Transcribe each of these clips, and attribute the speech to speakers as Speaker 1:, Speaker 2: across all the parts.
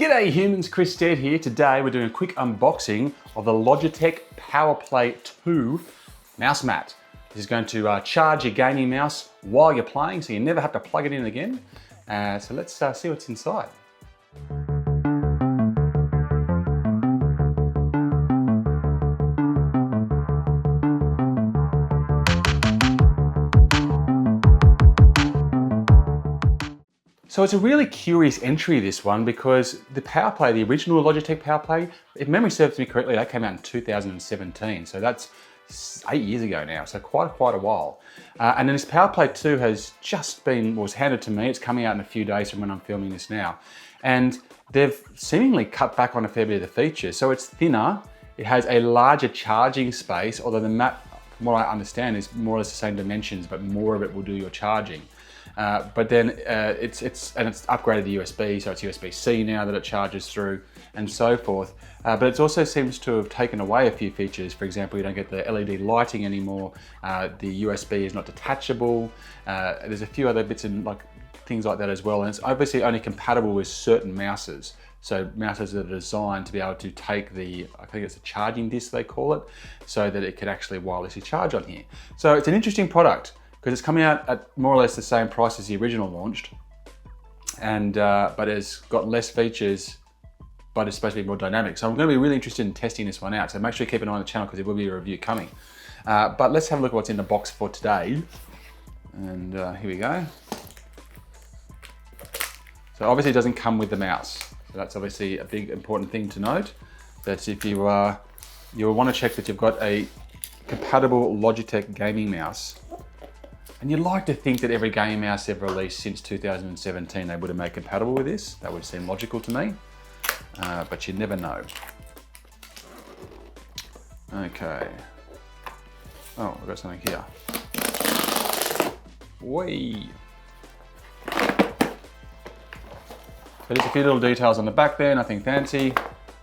Speaker 1: G'day humans, Chris Stead here. Today we're doing a quick unboxing of the Logitech Powerplay 2 mouse mat. This is going to charge your gaming mouse while you're playing, so you never have to plug it in again. So let's see what's inside. So it's a really curious entry, this one, because the Powerplay, the original Logitech Powerplay, if memory serves me correctly, that came out in 2017. So that's 8 years ago now, so quite a while. And then this Powerplay 2 has just was handed to me. It's coming out in a few days from when I'm filming this now. And they've seemingly cut back on a fair bit of the features. So it's thinner, it has a larger charging space, although the mat, from what I understand, is more or less the same dimensions, but more of it will do your charging. But then it's upgraded to USB, so it's USB-C now that it charges through and so forth. But it also seems to have taken away a few features. For example, you don't get the LED lighting anymore. The USB is not detachable. There's a few other bits and things like that as well. And it's obviously only compatible with certain mouses. So mouses that are designed to be able to take I think it's a charging disc they call it, so that it can actually wirelessly charge on here. So it's an interesting product, because it's coming out at more or less the same price as the original launched, and but it's got less features, but it's supposed to be more dynamic. So I'm going to be really interested in testing this one out. So make sure you keep an eye on the channel, because there will be a review coming. But let's have a look at what's in the box for today. And here we go. So obviously it doesn't come with the mouse. So that's obviously a big important thing to note. That if you'll want to check that you've got a compatible Logitech Gaming Mouse. And you'd like to think that every gaming mouse ever released since 2017 they would have made compatible with this. That would seem logical to me, but you never know. Okay. Oh, I've got something here. Whee! So just a few little details on the back there, nothing fancy.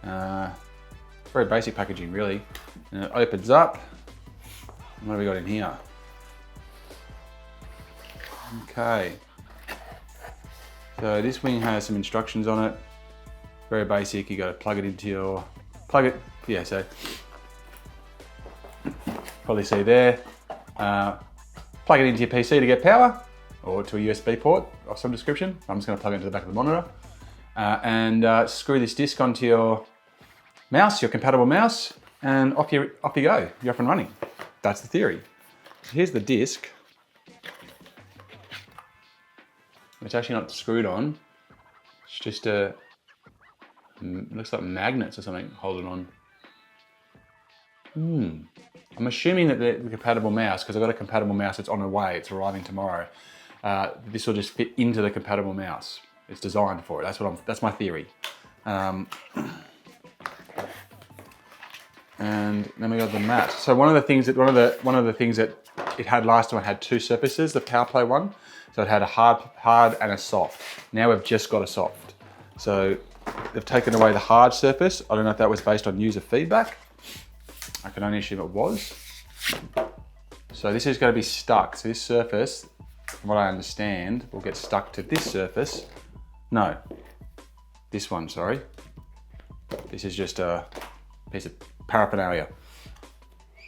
Speaker 1: Very basic packaging really. And it opens up. What have we got in here? Okay, so this wing has some instructions on it. Very basic. You got to plug it into so probably see there. Plug it into your PC to get power, or to a USB port of some description. I'm just going to plug it into the back of the monitor, and screw this disc onto your mouse, your compatible mouse, and off you go. You're off and running. That's the theory. Here's the disc. It's actually not screwed on. It's just looks like magnets or something holding on. I'm assuming that the compatible mouse, because I've got a compatible mouse that's on the way, it's arriving tomorrow. This will just fit into the compatible mouse. It's designed for it. That's my theory. And then we got the mat. So one of the things that it had last time, it had two surfaces, the Powerplay one. So it had a hard and a soft. Now we've just got a soft. So they've taken away the hard surface. I don't know if that was based on user feedback. I can only assume it was. So this is going to be stuck. So this surface, from what I understand, will get stuck to this surface. No, this one, sorry. This is just a piece of paraphernalia.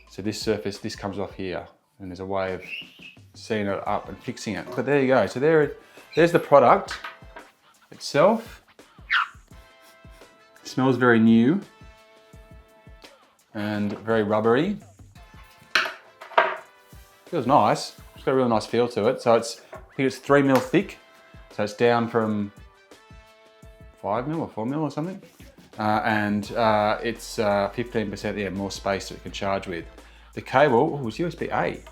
Speaker 1: So this surface, this comes off here, and there's a way of seeing it up and fixing it. But there you go. So there's the product itself. It smells very new and very rubbery. Feels nice. It's got a really nice feel to it. So I think it's 3mm thick. So it's down from 5mm or 4mm or something. And it's 15% more space that it can charge with. The cable was USB-A.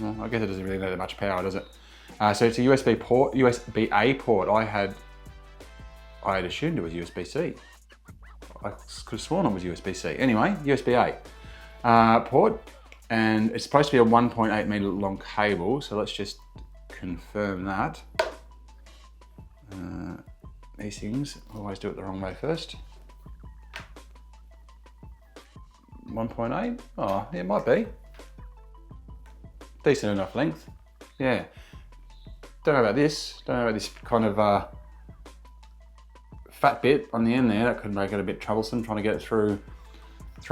Speaker 1: Well, I guess it doesn't really need that much power, does it? So it's a USB-A port. I had assumed it was USB-C. I could have sworn it was USB-C. Anyway, USB-A port, and it's supposed to be a 1.8mm long cable. So let's just confirm that. These things always do it the wrong way first. 1.8? Oh, yeah, it might be. Decent enough length. Yeah. Don't know about this. Don't know about this kind of fat bit on the end there. That could make it a bit troublesome trying to get it through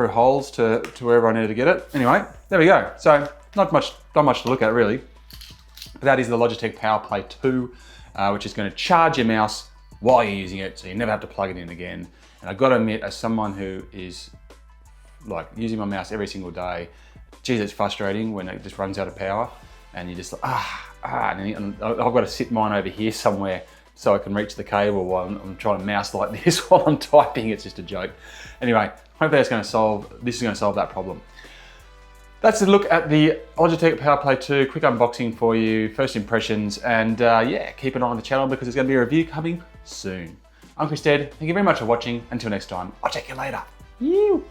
Speaker 1: holes to wherever I needed to get it. Anyway, there we go. So not much to look at really. But that is the Logitech Powerplay 2, which is going to charge your mouse while you're using it, so you never have to plug it in again. And I've got to admit, as someone who is like using my mouse every single day, geez, it's frustrating when it just runs out of power and you just and I've got to sit mine over here somewhere so I can reach the cable while I'm trying to mouse like this while I'm typing. It's just a joke. Anyway, hopefully this is going to solve that problem. That's a look at the Logitech Powerplay 2, quick unboxing for you, first impressions, and yeah, keep an eye on the channel because there's going to be a review coming soon. I'm Chris Stead, thank you very much for watching. Until next time, I'll check you later. You.